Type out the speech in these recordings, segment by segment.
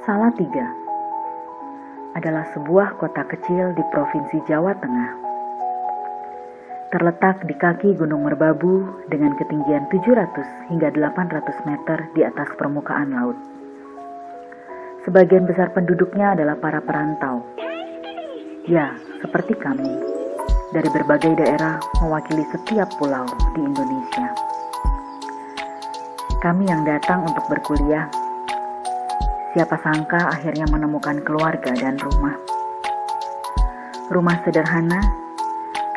Salatiga adalah sebuah kota kecil di Provinsi Jawa Tengah. Terletak di kaki Gunung Merbabu dengan ketinggian 700 hingga 800 meter di atas permukaan laut. Sebagian besar penduduknya adalah para perantau. Ya, seperti kami, dari berbagai daerah mewakili setiap pulau di Indonesia. Kami yang datang untuk berkuliah, siapa sangka akhirnya menemukan keluarga dan rumah. Rumah sederhana,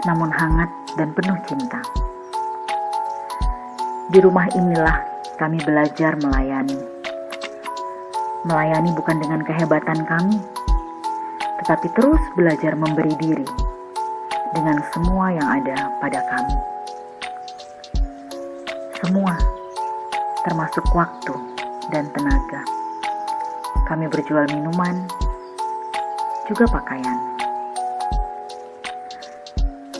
namun hangat dan penuh cinta. Di rumah inilah kami belajar melayani. Melayani bukan dengan kehebatan kami, tetapi terus belajar memberi diri dengan semua yang ada pada kami. Semua, termasuk waktu dan tenaga. Kami berjual minuman, juga pakaian.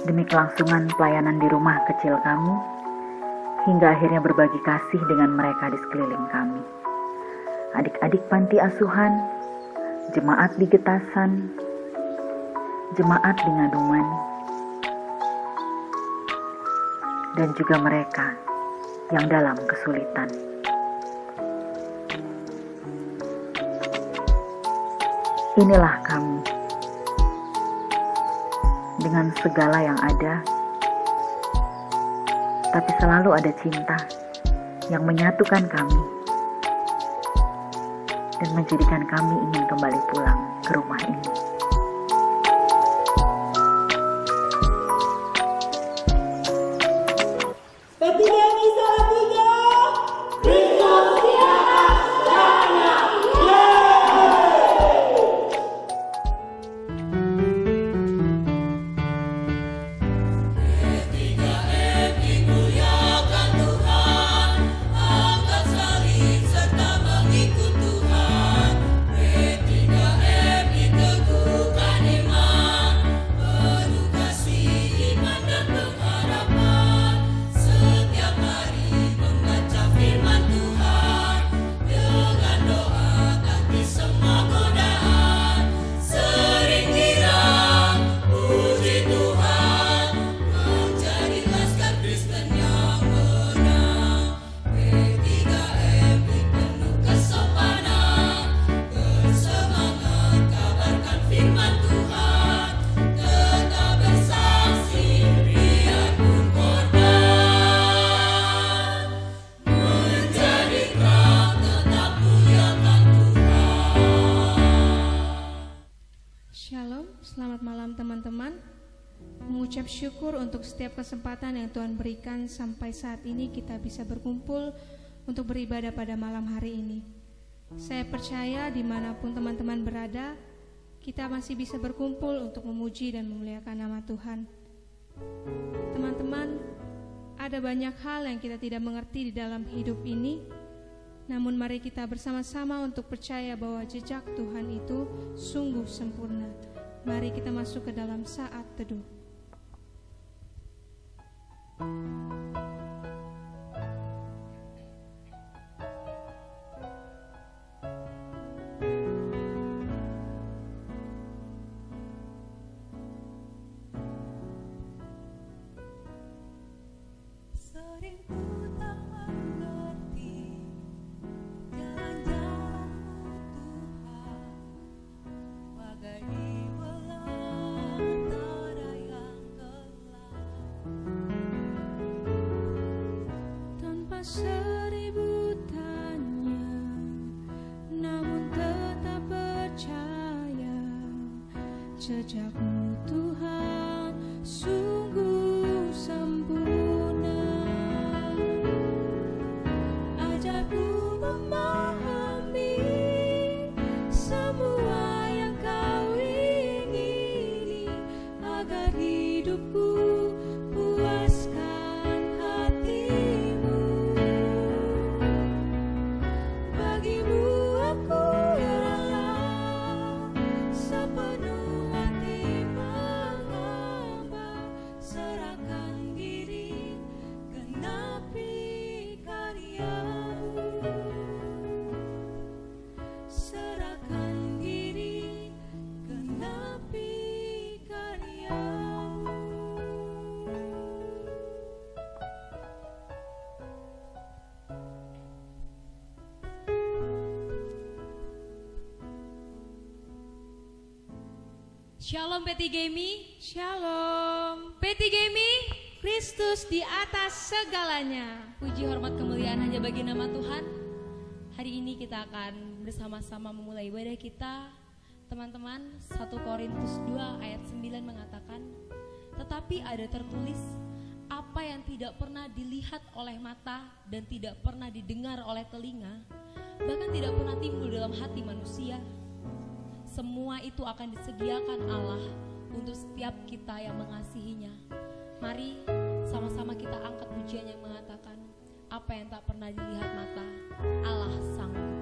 Demi kelangsungan pelayanan di rumah kecil kami, hingga akhirnya berbagi kasih dengan mereka di sekeliling kami. Adik-adik panti asuhan, jemaat di Getasan, jemaat di Ngaduman, dan juga mereka yang dalam kesulitan. Inilah kami, dengan segala yang ada, tapi selalu ada cinta yang menyatukan kami dan menjadikan kami ingin kembali pulang ke rumah ini. Selamat malam teman-teman. Mengucap syukur untuk setiap kesempatan yang Tuhan berikan sampai saat ini kita bisa berkumpul untuk beribadah pada malam hari ini. Saya percaya dimanapun teman-teman berada, kita masih bisa berkumpul untuk memuji dan memuliakan nama Tuhan. Teman-teman, ada banyak hal yang kita tidak mengerti di dalam hidup ini, namun mari kita bersama-sama untuk percaya bahwa jejak Tuhan itu sungguh sempurna. Mari kita masuk ke dalam saat teduh. Seribu tanya, namun tetap percaya jejakmu Tuhan sungguh sempurna. Ajarku memahami semua yang kau ingini agar hidupku puaskan hatimu. Bagimu aku rela sepenuh hati. Shalom P3GMI. Shalom. P3GMI, Kristus di atas segalanya. Puji hormat kemuliaan hanya bagi nama Tuhan. Hari ini kita akan bersama-sama memulai ibadah kita. Teman-teman, 1 Korintus 2 ayat 9 mengatakan, tetapi ada tertulis, apa yang tidak pernah dilihat oleh mata dan tidak pernah didengar oleh telinga, bahkan tidak pernah timbul dalam hati manusia, semua itu akan disediakan Allah untuk setiap kita yang mengasihinya. Mari sama-sama kita angkat pujian yang mengatakan, apa yang tak pernah dilihat mata, Allah sanggup.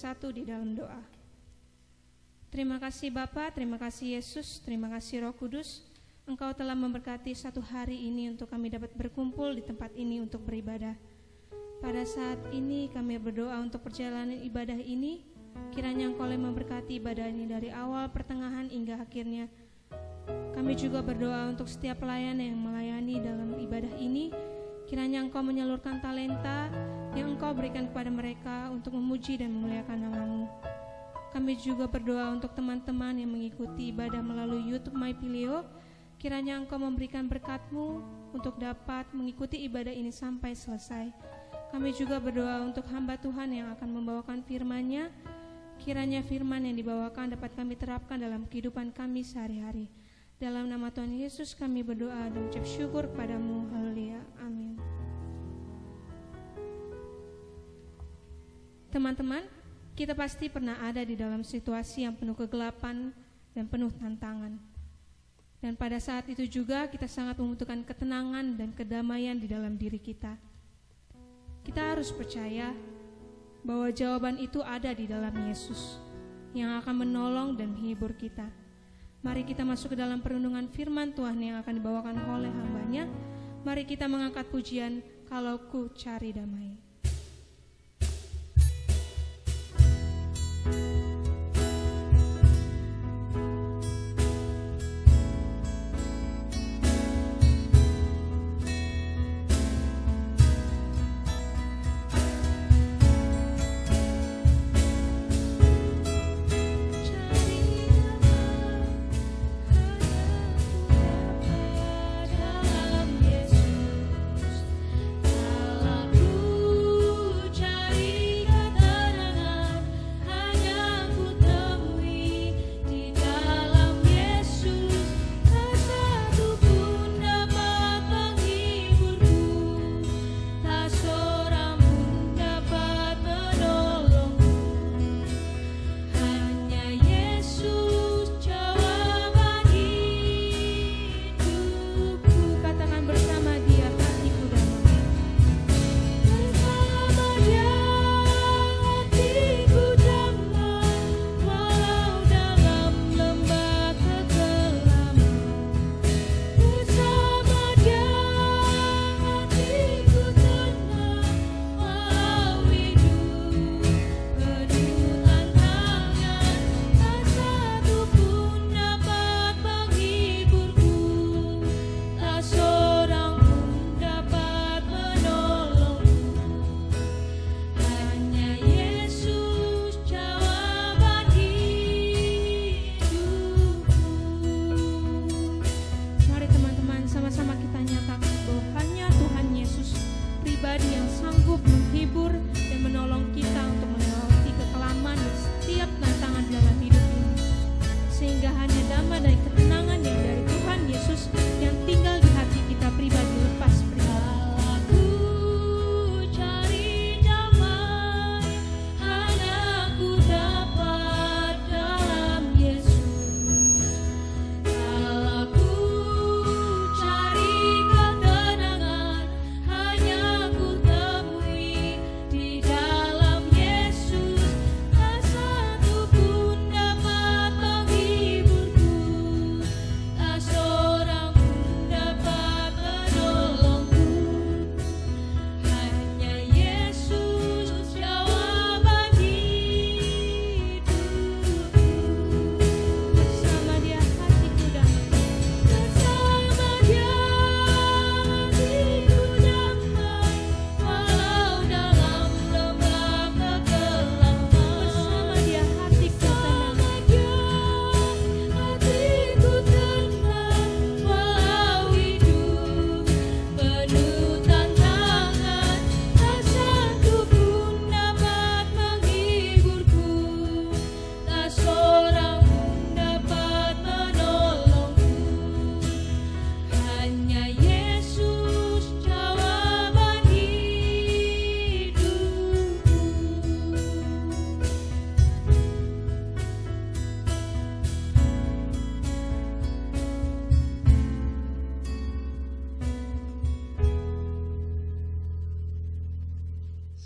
bersatu di dalam doa. Terima kasih Bapa, terima kasih Yesus, terima kasih Roh Kudus. Engkau telah memberkati satu hari ini untuk kami dapat berkumpul di tempat ini untuk beribadah. Pada saat ini kami berdoa untuk perjalanan ibadah ini. Kiranya Engkau memberkati ibadah ini dari awal, pertengahan hingga akhirnya. Kami juga berdoa untuk setiap pelayan yang melayani dalam ibadah ini. Kiranya Engkau menyalurkan talenta yang Engkau berikan kepada mereka untuk memuji dan memuliakan nama-Mu. Kami juga berdoa untuk teman-teman yang mengikuti ibadah melalui YouTube MyPileo. Kiranya Engkau memberikan berkat-Mu untuk dapat mengikuti ibadah ini sampai selesai. Kami juga berdoa untuk hamba Tuhan yang akan membawakan firman-Nya. Kiranya firman yang dibawakan dapat kami terapkan dalam kehidupan kami sehari-hari. Dalam nama Tuhan Yesus kami berdoa dan ucap syukur kepadamu. Haleluya. Amin. Teman-teman, kita pasti pernah ada di dalam situasi yang penuh kegelapan dan penuh tantangan. Dan pada saat itu juga kita sangat membutuhkan ketenangan dan kedamaian di dalam diri kita. Kita harus percaya bahwa jawaban itu ada di dalam Yesus yang akan menolong dan menghibur kita. Mari kita masuk ke dalam perenungan firman Tuhan yang akan dibawakan oleh hamba-Nya. Mari kita mengangkat pujian Kalau Ku Cari Damai.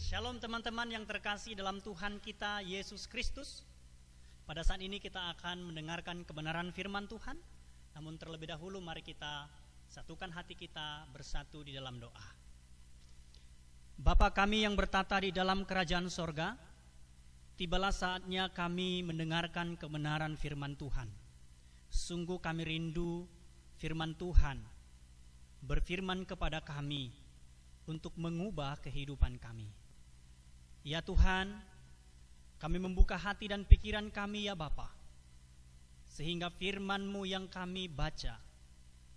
Shalom teman-teman yang terkasih dalam Tuhan kita Yesus Kristus. Pada saat ini kita akan mendengarkan kebenaran firman Tuhan. Namun terlebih dahulu mari kita satukan hati kita bersatu di dalam doa. Bapa kami yang bertata di dalam kerajaan sorga, tibalah saatnya kami mendengarkan kebenaran firman Tuhan. Sungguh kami rindu firman Tuhan berfirman kepada kami untuk mengubah kehidupan kami. Ya Tuhan, kami membuka hati dan pikiran kami ya Bapa, sehingga firman-Mu yang kami baca,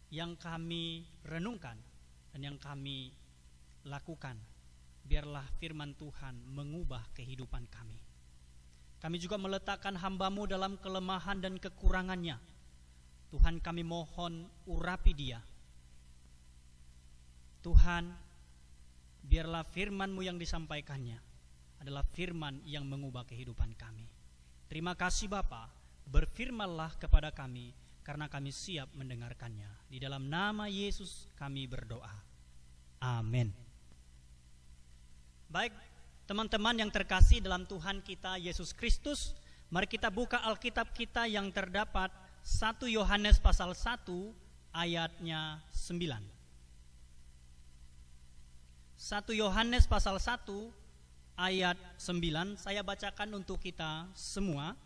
yang kami renungkan, dan yang kami lakukan, biarlah firman Tuhan mengubah kehidupan kami. Kami juga meletakkan hamba-Mu dalam kelemahan dan kekurangannya. Tuhan, kami mohon urapi dia. Tuhan, biarlah firman-Mu yang disampaikannya adalah firman yang mengubah kehidupan kami. Terima kasih Bapa, berfirmanlah kepada kami karena kami siap mendengarkannya. Di dalam nama Yesus kami berdoa. Amin. Baik, teman-teman yang terkasih dalam Tuhan kita Yesus Kristus, mari kita buka Alkitab kita yang terdapat 1 Yohanes pasal 1 ayatnya 9. 1 Yohanes pasal 1 ayat 9, saya bacakan untuk kita semua.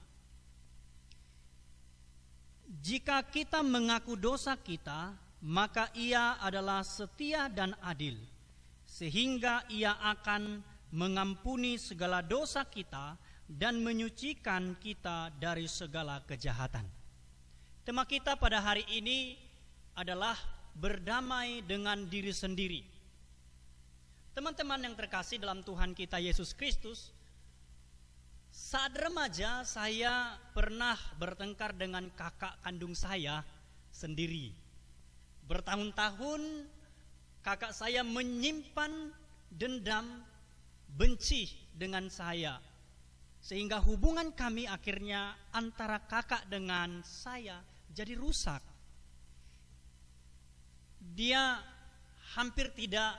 Jika kita mengaku dosa kita, maka Ia adalah setia dan adil, sehingga Ia akan mengampuni segala dosa kita dan menyucikan kita dari segala kejahatan. Tema kita pada hari ini adalah berdamai dengan diri sendiri. Teman-teman yang terkasih dalam Tuhan kita Yesus Kristus, saat remaja saya pernah bertengkar dengan kakak kandung saya sendiri. Bertahun-tahun kakak saya menyimpan dendam, benci dengan saya, sehingga hubungan kami akhirnya antara kakak dengan saya jadi rusak. Dia hampir tidak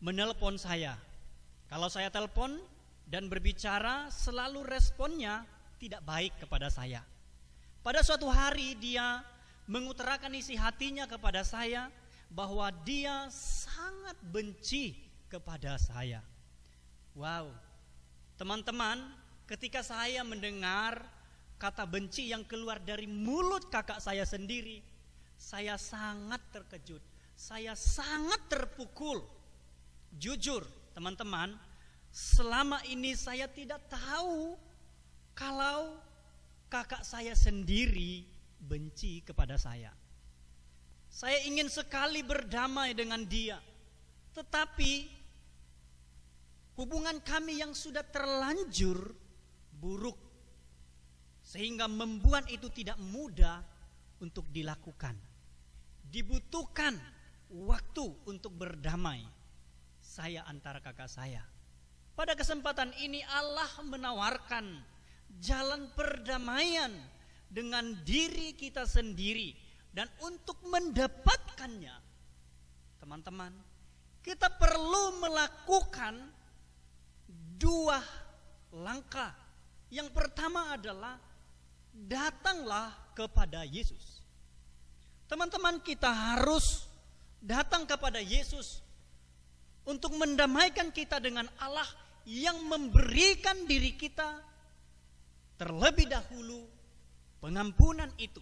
menelpon saya. Kalau saya telepon dan berbicara, selalu responnya tidak baik kepada saya. Pada suatu hari dia mengutarakan isi hatinya kepada saya bahwa dia sangat benci kepada saya. Wow, teman-teman, ketika saya mendengar kata benci yang keluar dari mulut kakak saya sendiri, saya sangat terkejut, saya sangat terpukul. Jujur, teman-teman, selama ini saya tidak tahu kalau kakak saya sendiri benci kepada saya. Saya ingin sekali berdamai dengan dia, tetapi hubungan kami yang sudah terlanjur buruk, sehingga membuat itu tidak mudah untuk dilakukan. Dibutuhkan waktu untuk berdamai saya antara kakak saya. Pada kesempatan ini Allah menawarkan jalan perdamaian dengan diri kita sendiri. Dan untuk mendapatkannya, teman-teman, kita perlu melakukan 2 langkah. Yang pertama adalah datanglah kepada Yesus. Teman-teman, kita harus datang kepada Yesus untuk mendamaikan kita dengan Allah yang memberikan diri kita terlebih dahulu pengampunan itu.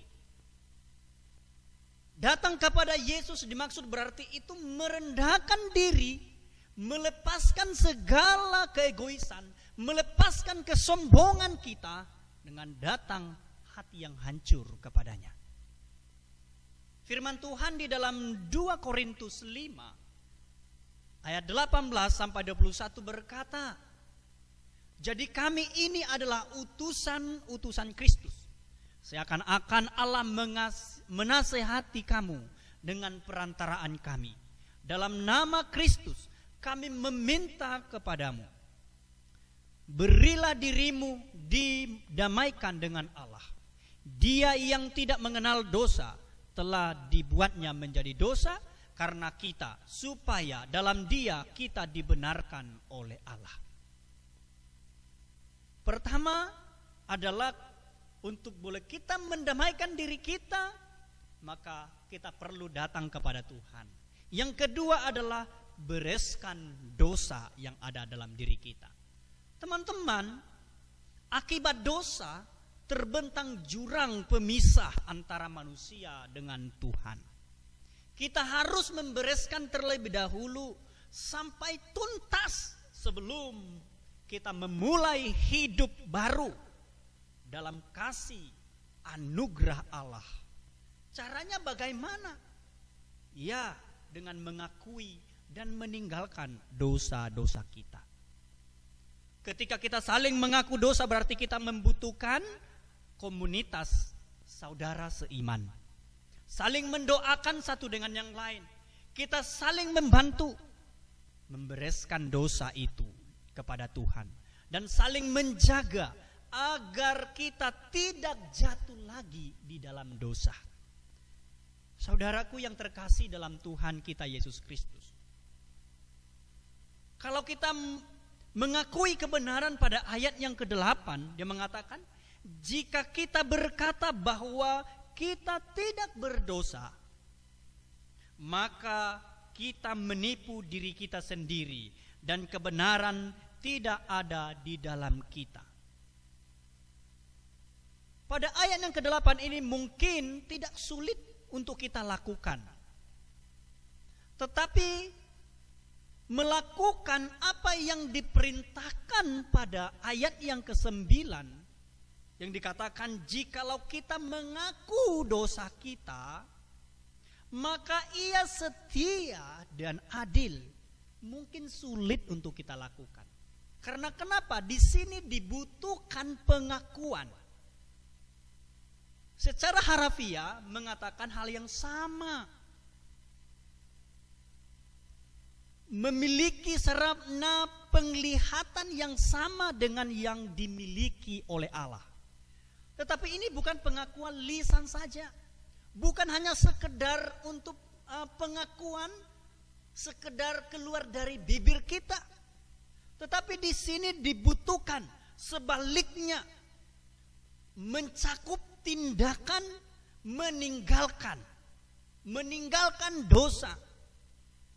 Datang kepada Yesus dimaksud berarti itu merendahkan diri, melepaskan segala keegoisan, melepaskan kesombongan kita dengan datang hati yang hancur kepadanya. Firman Tuhan di dalam 2 Korintus 5 ayat 18 sampai 21 berkata, jadi kami ini adalah utusan Kristus. Seakan-akan Allah menasehati kamu dengan perantaraan kami. Dalam nama Kristus kami meminta kepadamu, berilah dirimu didamaikan dengan Allah. Dia yang tidak mengenal dosa telah dibuatnya menjadi dosa karena kita, supaya dalam Dia kita dibenarkan oleh Allah. Pertama adalah untuk boleh kita mendamaikan diri kita, maka kita perlu datang kepada Tuhan. Yang kedua adalah bereskan dosa yang ada dalam diri kita. Teman-teman, akibat dosa terbentang jurang pemisah antara manusia dengan Tuhan. Kita harus membereskan terlebih dahulu sampai tuntas sebelum kita memulai hidup baru dalam kasih anugerah Allah. Caranya bagaimana? Ya, dengan mengakui dan meninggalkan dosa-dosa kita. Ketika kita saling mengaku dosa, berarti kita membutuhkan komunitas saudara seiman. Saling mendoakan satu dengan yang lain. Kita saling membantu membereskan dosa itu kepada Tuhan. Dan saling menjaga agar kita tidak jatuh lagi di dalam dosa. Saudaraku yang terkasih dalam Tuhan kita Yesus Kristus. Kalau kita mengakui kebenaran pada ayat yang ke-8, dia mengatakan, jika kita berkata bahwa kita tidak berdosa, maka kita menipu diri kita sendiri dan kebenaran tidak ada di dalam kita. Pada ayat yang ke-8 ini mungkin tidak sulit untuk kita lakukan. Tetapi melakukan apa yang diperintahkan pada ayat yang ke-9 yang dikatakan jikalau kita mengaku dosa kita maka ia setia dan adil, mungkin sulit untuk kita lakukan. Karena kenapa? Di sini dibutuhkan pengakuan. Secara harafiah mengatakan hal yang sama. Memiliki sarana penglihatan yang sama dengan yang dimiliki oleh Allah. Tetapi ini bukan pengakuan lisan saja. Bukan hanya sekedar untuk pengakuan, sekedar keluar dari bibir kita. Tetapi di sini dibutuhkan sebaliknya mencakup tindakan meninggalkan dosa.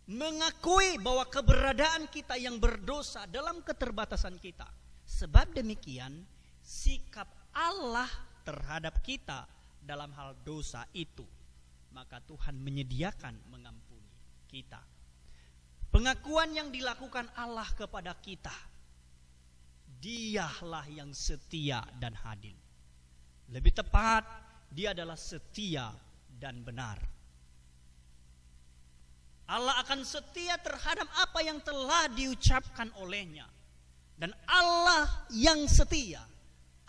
Mengakui bahwa keberadaan kita yang berdosa dalam keterbatasan kita. Sebab demikian sikap Allah terhadap kita dalam hal dosa itu, maka Tuhan menyediakan mengampuni kita. Pengakuan yang dilakukan Allah kepada kita, Dialah yang setia dan adil. Lebih tepat, Dia adalah setia dan benar. Allah akan setia terhadap apa yang telah diucapkan olehnya. Dan Allah yang setia,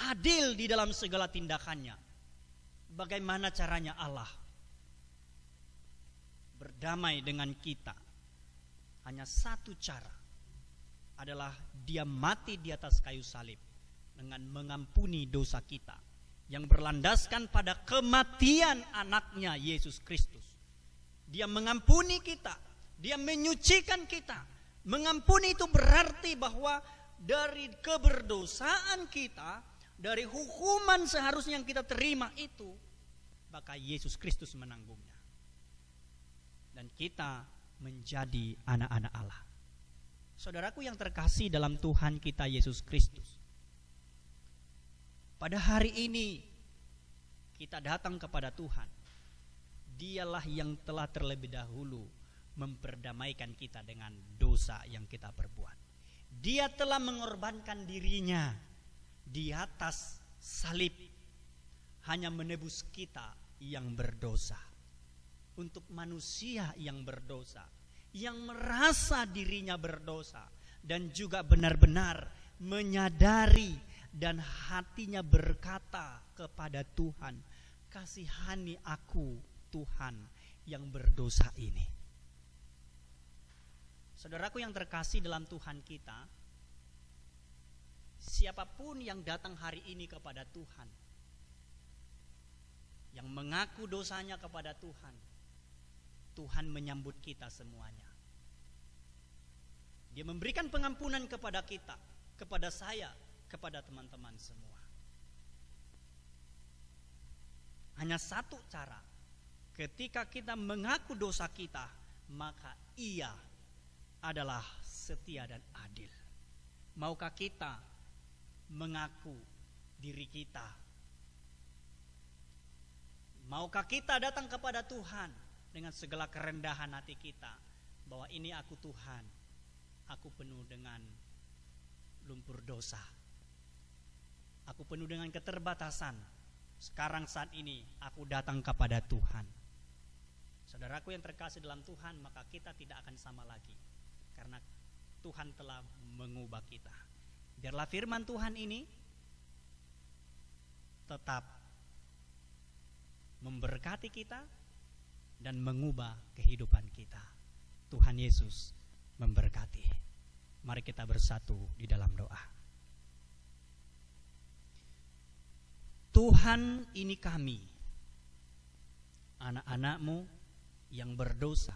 adil di dalam segala tindakannya. Bagaimana caranya Allah berdamai dengan kita? Hanya satu cara, adalah Dia mati di atas kayu salib dengan mengampuni dosa kita yang berlandaskan pada kematian anaknya Yesus Kristus. Dia mengampuni kita, Dia menyucikan kita. Mengampuni itu berarti bahwa dari keberdosaan kita, dari hukuman seharusnya yang kita terima itu, maka Yesus Kristus menanggungnya. Dan kita menjadi anak-anak Allah. Saudaraku yang terkasih dalam Tuhan kita Yesus Kristus, pada hari ini kita datang kepada Tuhan. Dialah yang telah terlebih dahulu memperdamaikan kita dengan dosa yang kita perbuat. Dia telah mengorbankan dirinya di atas salib, hanya menebus kita yang berdosa. Untuk manusia yang berdosa, yang merasa dirinya berdosa, dan juga benar-benar menyadari dan hatinya berkata kepada Tuhan, kasihani aku Tuhan yang berdosa ini. Saudaraku yang terkasih dalam Tuhan kita, siapapun yang datang hari ini kepada Tuhan, yang mengaku dosanya kepada Tuhan, Tuhan menyambut kita semuanya. Dia memberikan pengampunan kepada kita, kepada saya, kepada teman-teman semua. Hanya satu cara. Ketika kita mengaku dosa kita, maka Ia adalah setia dan adil. Maukah kita mengaku diri kita? Maukah kita datang kepada Tuhan dengan segala kerendahan hati kita, bahwa ini aku Tuhan, aku penuh dengan lumpur dosa, aku penuh dengan keterbatasan. Sekarang saat ini aku datang kepada Tuhan. Saudaraku yang terkasih dalam Tuhan, maka kita tidak akan sama lagi, karena Tuhan telah mengubah kita. Biarlah firman Tuhan ini tetap memberkati kita dan mengubah kehidupan kita. Tuhan Yesus memberkati. Mari kita bersatu di dalam doa. Tuhan, ini kami, anak-anak-Mu yang berdosa.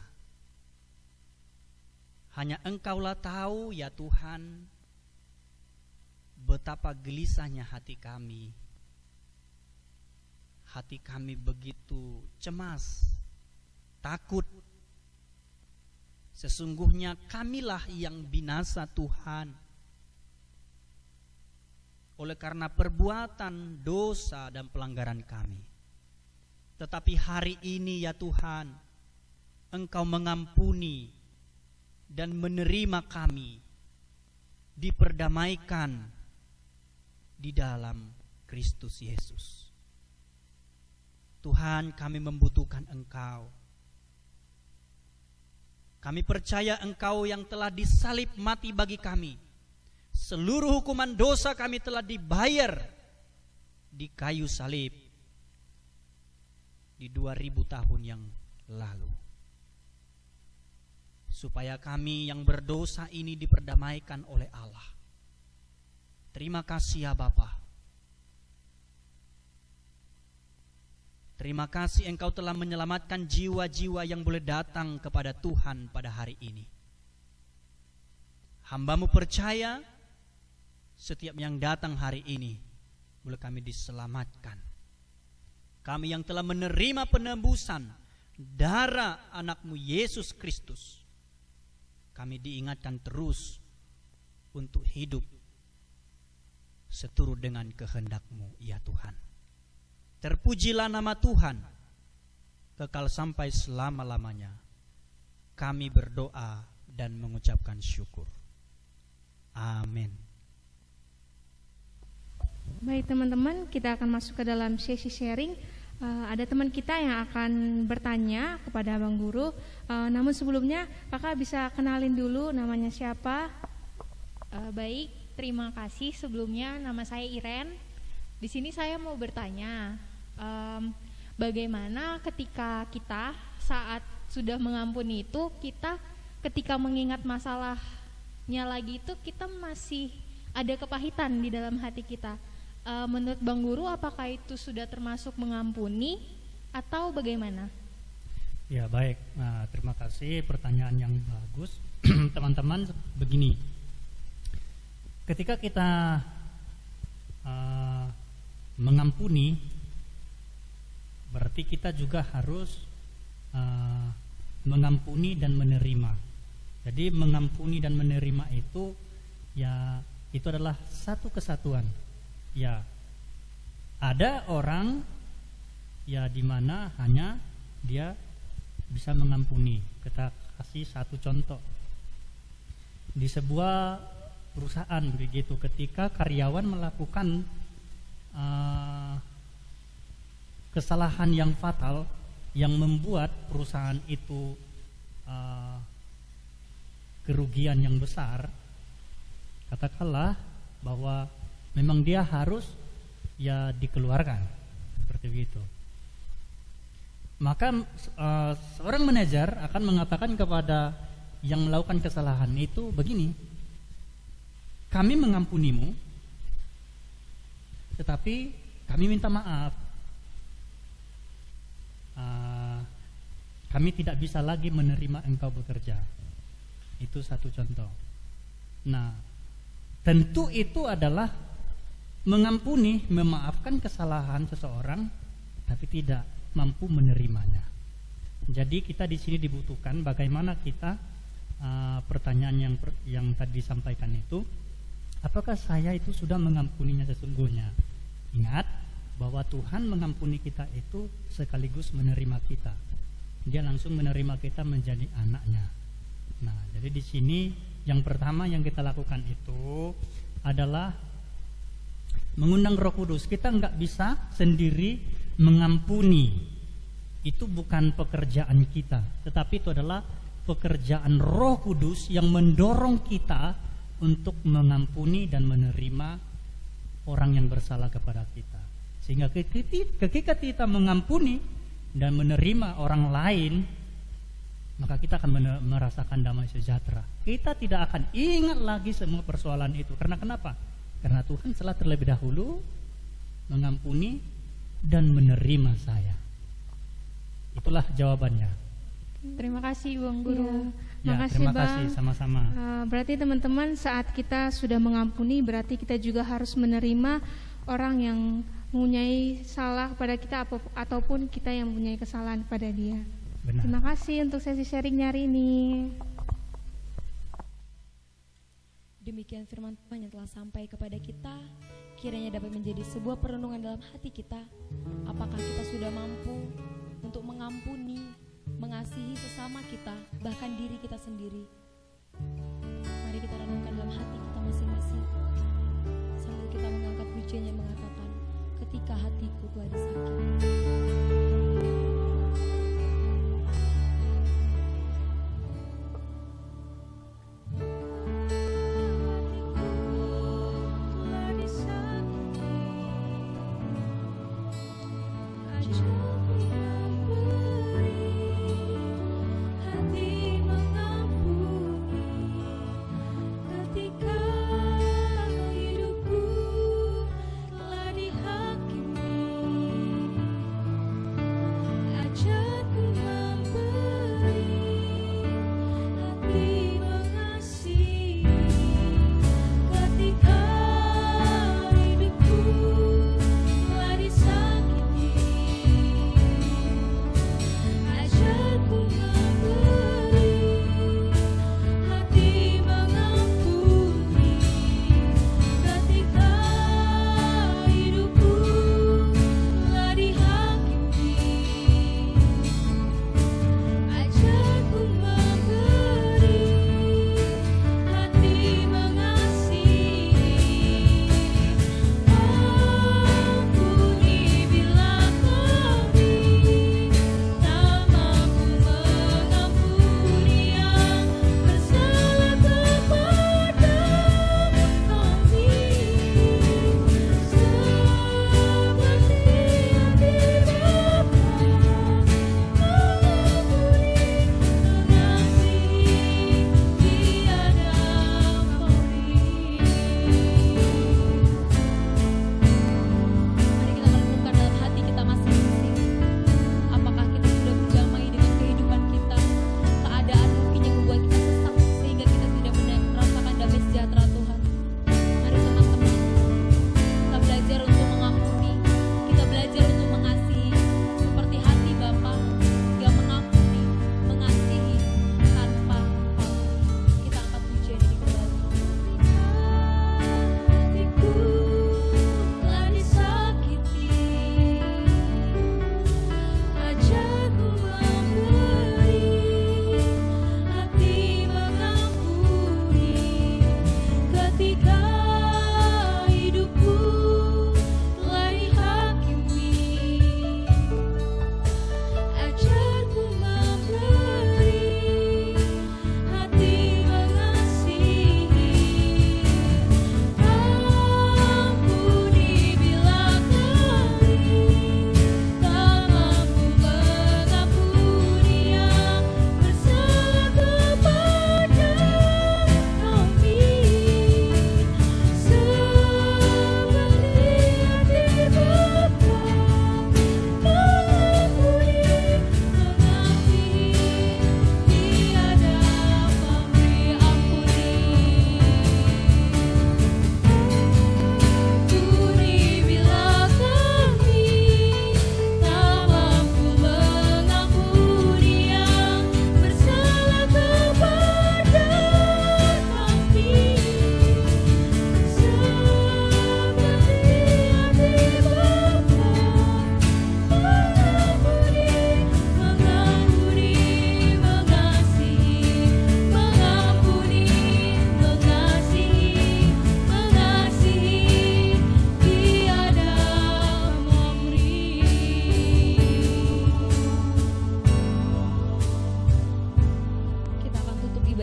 Hanya Engkaulah tahu ya Tuhan, betapa gelisahnya hati kami. Hati kami begitu cemas, takut. Sesungguhnya kamilah yang binasa Tuhan, oleh karena perbuatan dosa dan pelanggaran kami. Tetapi hari ini ya Tuhan, Engkau mengampuni dan menerima kami, diperdamaikan di dalam Kristus Yesus. Tuhan, kami membutuhkan Engkau. Kami percaya Engkau yang telah disalib mati bagi kami. Seluruh hukuman dosa kami telah dibayar di kayu salib di 2000 tahun yang lalu. Supaya kami yang berdosa ini diperdamaikan oleh Allah. Terima kasih ya Bapa. Terima kasih Engkau telah menyelamatkan jiwa-jiwa yang boleh datang kepada Tuhan pada hari ini. Hamba-Mu percaya setiap yang datang hari ini boleh kami diselamatkan. Kami yang telah menerima penebusan darah anak-Mu Yesus Kristus, kami diingatkan terus untuk hidup seturut dengan kehendak-Mu ya Tuhan. Terpujilah nama Tuhan kekal sampai selama-lamanya. Kami berdoa dan mengucapkan syukur. Amin. Baik teman-teman, kita akan masuk ke dalam sesi sharing. Ada teman kita yang akan bertanya kepada Bang Guru. Namun sebelumnya, Kakak bisa kenalin dulu namanya siapa? Baik, terima kasih. Sebelumnya nama saya Iren. Di sini saya mau bertanya, bagaimana ketika kita saat sudah mengampuni itu, kita ketika mengingat masalahnya lagi itu, kita masih ada kepahitan di dalam hati kita. Menurut Bang Guru, apakah itu sudah termasuk mengampuni atau bagaimana? Ya baik, nah, terima kasih, pertanyaan yang bagus. Teman-teman, begini, ketika kita mengampuni, berarti kita juga harus mengampuni dan menerima. Jadi mengampuni dan menerima itu, ya itu adalah satu kesatuan. Ya, ada orang ya di mana hanya dia bisa mengampuni. Kita kasih satu contoh. Di sebuah perusahaan begitu, ketika karyawan melakukan kesalahan yang fatal yang membuat perusahaan itu kerugian yang besar, katakanlah bahwa memang dia harus ya dikeluarkan seperti itu. Maka seorang manajer akan mengatakan kepada yang melakukan kesalahan itu begini, kami mengampunimu, tetapi kami minta maaf, kami tidak bisa lagi menerima engkau bekerja. Itu satu contoh. Nah, tentu itu adalah mengampuni, memaafkan kesalahan seseorang, tapi tidak mampu menerimanya. Jadi kita di sini dibutuhkan bagaimana kita pertanyaan yang tadi disampaikan itu, apakah saya itu sudah mengampuninya sesungguhnya? Ingat bahwa Tuhan mengampuni kita itu sekaligus menerima kita. Dia langsung menerima kita menjadi anaknya. Nah, jadi di sini yang pertama yang kita lakukan itu adalah mengundang Roh Kudus. Kita nggak bisa sendiri mengampuni. Itu bukan pekerjaan kita, tetapi itu adalah pekerjaan Roh Kudus yang mendorong kita untuk mengampuni dan menerima orang yang bersalah kepada kita. Sehingga ketika kita mengampuni dan menerima orang lain, maka kita akan merasakan damai sejahtera. Kita tidak akan ingat lagi semua persoalan itu. Karena kenapa? Karena Tuhan telah terlebih dahulu mengampuni dan menerima saya. Itulah jawabannya. Terima kasih Bang Guru. Ya, Makasih terima Bang. kasih sama-sama. Berarti teman-teman, saat kita sudah mengampuni, berarti kita juga harus menerima orang yang mempunyai salah kepada kita ataupun kita yang mempunyai kesalahan kepada dia. Benar. Terima kasih untuk sesi sharing hari ini. Demikian firman Tuhan yang telah sampai kepada kita, kiranya dapat menjadi sebuah perenungan dalam hati kita. Apakah kita sudah mampu untuk mengampuni, mengasihi sesama kita, bahkan diri kita sendiri? Mari kita renungkan dalam hati kita masing-masing, sambil kita mengangkat pujian yang mengatakan, ketika hatiku telah disakiti.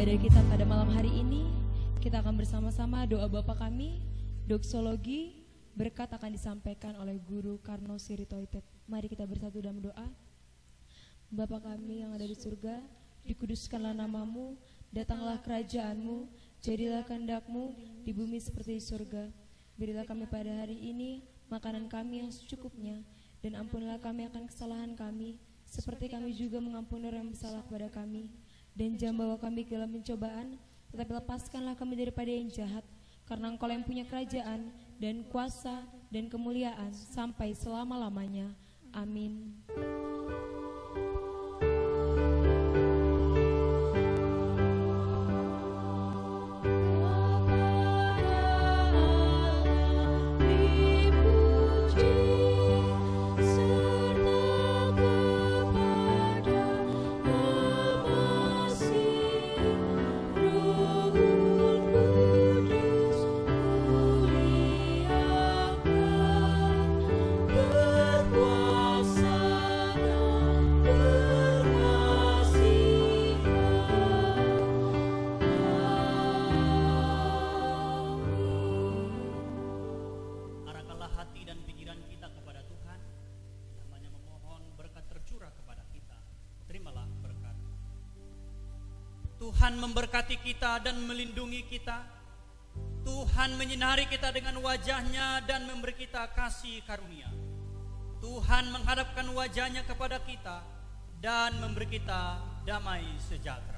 ibadah kita pada malam hari ini. Kita akan bersama-sama doa Bapa kami, doksologi, berkat akan disampaikan oleh Guru Karno Siritoitet. Mari kita bersatu dalam doa. Bapa kami yang ada di surga, dikuduskanlah namamu, datanglah kerajaanmu, jadilah kehendak-mu di bumi seperti di surga. Berilah kami pada hari ini makanan kami yang secukupnya, dan ampunilah kami akan kesalahan kami, seperti kami juga mengampuni orang yang bersalah kepada kami. Dan jangan bawa kami ke dalam pencobaan, tetapi lepaskanlah kami daripada yang jahat, karena Engkau yang punya kerajaan dan kuasa dan kemuliaan sampai selama-lamanya. Amin. Tuhan memberkati kita dan melindungi kita. Tuhan menyinari kita dengan wajah-Nya dan memberi kita kasih karunia. Tuhan menghadapkan wajah-Nya kepada kita dan memberi kita damai sejahtera.